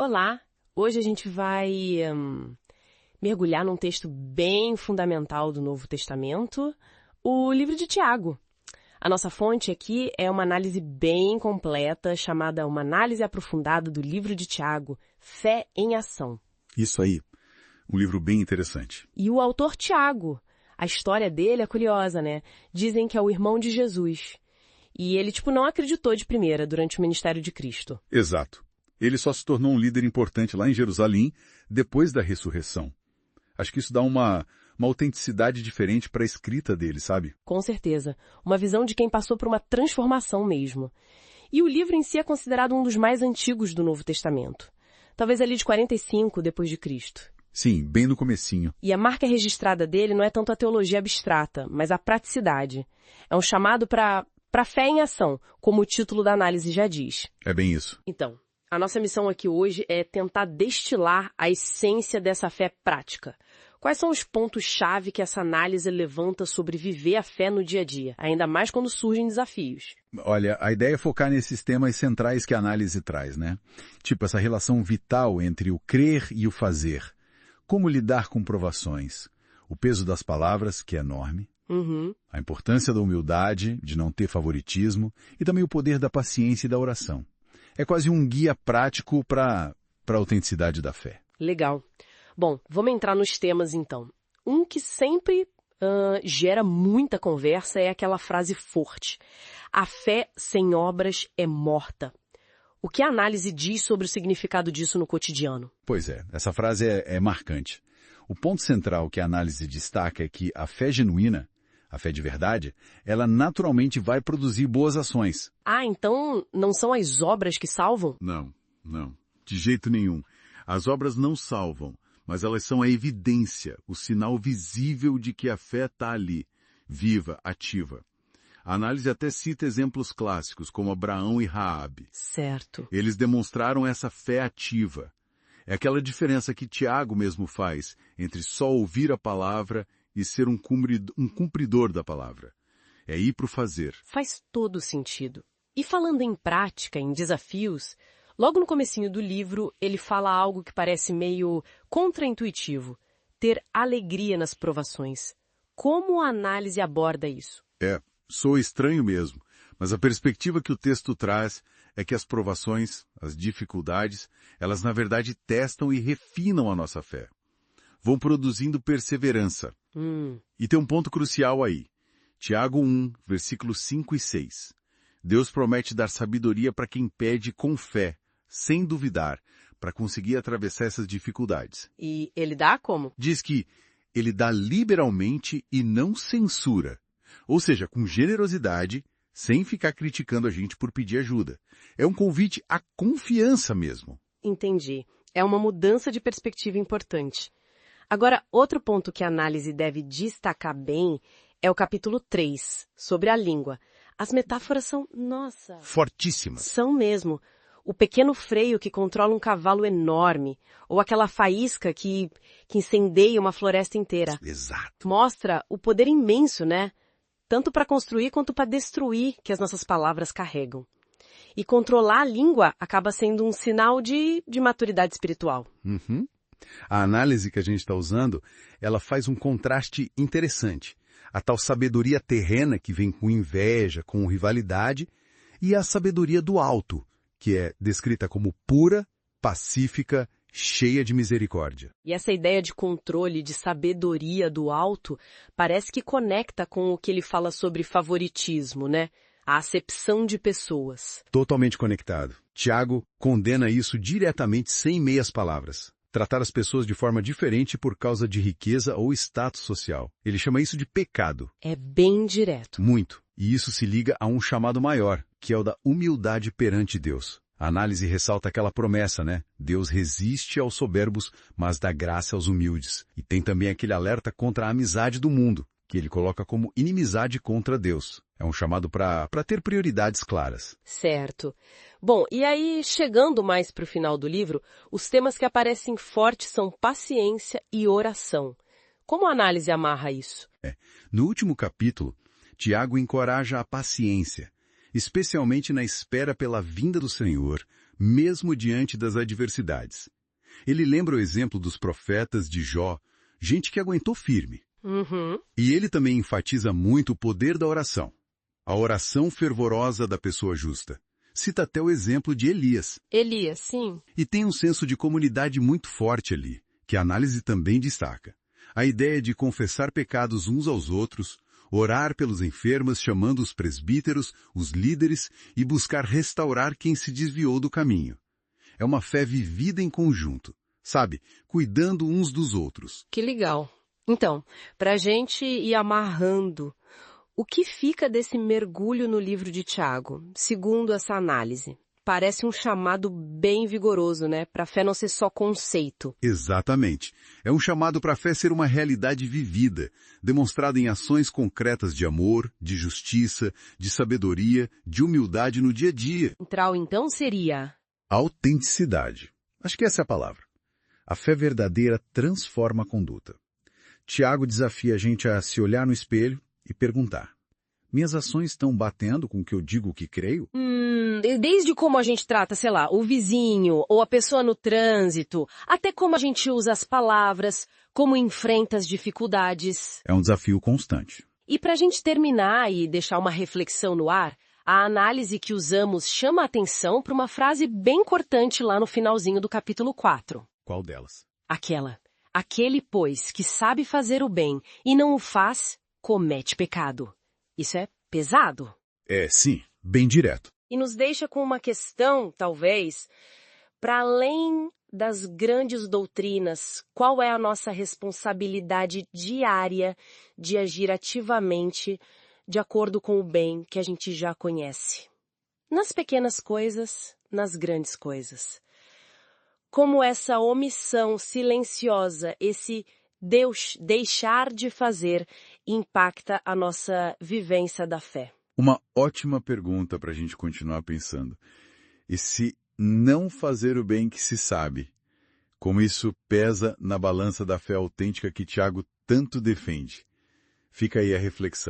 Olá! Hoje a gente vai mergulhar num texto bem fundamental do Novo Testamento, o livro de Tiago. A nossa fonte aqui é uma análise bem completa, chamada Uma Análise Aprofundada do Livro de Tiago, Fé em Ação. Isso aí, um livro bem interessante. E o autor Tiago, a história dele é curiosa, né? Dizem que é o irmão de Jesus. E ele, não acreditou de primeira durante o ministério de Cristo. Exato. Ele só se tornou um líder importante lá em Jerusalém depois da ressurreição. Acho que isso dá uma autenticidade diferente para a escrita dele, sabe? Com certeza. Uma visão de quem passou por uma transformação mesmo. E o livro em si é considerado um dos mais antigos do Novo Testamento. Talvez ali de 45 depois de Cristo. Sim, bem no comecinho. E a marca registrada dele não é tanto a teologia abstrata, mas a praticidade. É um chamado para fé em ação, como o título da análise já diz. É bem isso. Então, a nossa missão aqui hoje é tentar destilar a essência dessa fé prática. Quais são os pontos-chave que essa análise levanta sobre viver a fé no dia a dia, ainda mais quando surgem desafios? Olha, a ideia é focar nesses temas centrais que a análise traz, né? Tipo essa relação vital entre o crer e o fazer. Como lidar com provações. O peso das palavras, que é enorme. A importância da humildade, de não ter favoritismo, e também o poder da paciência e da oração. É quase um guia prático para a autenticidade da fé. Legal. Bom, vamos entrar nos temas então. Um que sempre gera muita conversa é aquela frase forte. A fé sem obras é morta. O que a análise diz sobre o significado disso no cotidiano? Pois é, essa frase é marcante. O ponto central que a análise destaca é que a fé genuína, a fé de verdade, ela naturalmente vai produzir boas ações. Ah, então não são as obras que salvam? Não. De jeito nenhum. As obras não salvam, mas elas são a evidência, o sinal visível de que a fé está ali, viva, ativa. A análise até cita exemplos clássicos, como Abraão e Raabe. Certo. Eles demonstraram essa fé ativa. É aquela diferença que Tiago mesmo faz entre só ouvir a palavra e ser um cumpridor da palavra. É ir para o fazer. Faz todo sentido. E falando em prática, em desafios, logo no comecinho do livro, ele fala algo que parece meio contraintuitivo. Ter alegria nas provações. Como a análise aborda isso? Soa estranho mesmo, mas a perspectiva que o texto traz é que as provações, as dificuldades, elas na verdade testam e refinam a nossa fé. Vão produzindo perseverança. E tem um ponto crucial aí. Tiago 1, versículos 5 e 6. Deus promete dar sabedoria para quem pede com fé, sem duvidar, para conseguir atravessar essas dificuldades. E ele dá como? Diz que ele dá liberalmente e não censura. Ou seja, com generosidade, sem ficar criticando a gente por pedir ajuda. É um convite à confiança mesmo. Entendi. É uma mudança de perspectiva importante. Agora, outro ponto que a análise deve destacar bem é o capítulo 3, sobre a língua. As metáforas são, fortíssimas. São mesmo. O pequeno freio que controla um cavalo enorme, ou aquela faísca que incendeia uma floresta inteira. Exato. Mostra o poder imenso, né? Tanto para construir quanto para destruir que as nossas palavras carregam. E controlar a língua acaba sendo um sinal de maturidade espiritual. A análise que a gente está usando, ela faz um contraste interessante. A tal sabedoria terrena que vem com inveja, com rivalidade, e a sabedoria do alto, que é descrita como pura, pacífica, cheia de misericórdia. E essa ideia de controle, de sabedoria do alto, parece que conecta com o que ele fala sobre favoritismo, né? A acepção de pessoas. Totalmente conectado. Tiago condena isso diretamente sem meias palavras. Tratar as pessoas de forma diferente por causa de riqueza ou status social. Ele chama isso de pecado. É bem direto. Muito. E isso se liga a um chamado maior, que é o da humildade perante Deus. A análise ressalta aquela promessa, né? Deus resiste aos soberbos, mas dá graça aos humildes. E tem também aquele alerta contra a amizade do mundo, que ele coloca como inimizade contra Deus. É um chamado para ter prioridades claras. Certo. Bom, e aí, chegando mais para o final do livro, os temas que aparecem fortes são paciência e oração. Como a análise amarra isso? No último capítulo, Tiago encoraja a paciência, especialmente na espera pela vinda do Senhor, mesmo diante das adversidades. Ele lembra o exemplo dos profetas de Jó, gente que aguentou firme. Uhum. E ele também enfatiza muito o poder da oração. A oração fervorosa da pessoa justa. Cita até o exemplo de Elias. Elias, sim. E tem um senso de comunidade muito forte ali, que a análise também destaca. A ideia de confessar pecados uns aos outros, orar pelos enfermos chamando os presbíteros, os líderes e buscar restaurar quem se desviou do caminho. É uma fé vivida em conjunto, sabe? Cuidando uns dos outros. Que legal. Então, para a gente ir amarrando, o que fica desse mergulho no livro de Tiago, segundo essa análise? Parece um chamado bem vigoroso, né? Para a fé não ser só conceito. Exatamente. É um chamado para a fé ser uma realidade vivida, demonstrada em ações concretas de amor, de justiça, de sabedoria, de humildade no dia a dia. Central, então, seria... Autenticidade. Acho que essa é a palavra. A fé verdadeira transforma a conduta. Tiago desafia a gente a se olhar no espelho e perguntar: minhas ações estão batendo com o que eu digo que creio? Desde como a gente trata, sei lá, o vizinho ou a pessoa no trânsito, até como a gente usa as palavras, como enfrenta as dificuldades. É um desafio constante. E para a gente terminar e deixar uma reflexão no ar, a análise que usamos chama a atenção para uma frase bem cortante lá no finalzinho do capítulo 4. Qual delas? Aquele, pois, que sabe fazer o bem e não o faz, comete pecado. Isso é pesado. É, sim, bem direto. E nos deixa com uma questão, talvez, para além das grandes doutrinas, qual é a nossa responsabilidade diária de agir ativamente de acordo com o bem que a gente já conhece? Nas pequenas coisas, nas grandes coisas. Como essa omissão silenciosa, esse deixar de fazer, impacta a nossa vivência da fé? Uma ótima pergunta para a gente continuar pensando. E se não fazer o bem que se sabe, como isso pesa na balança da fé autêntica que Tiago tanto defende? Fica aí a reflexão.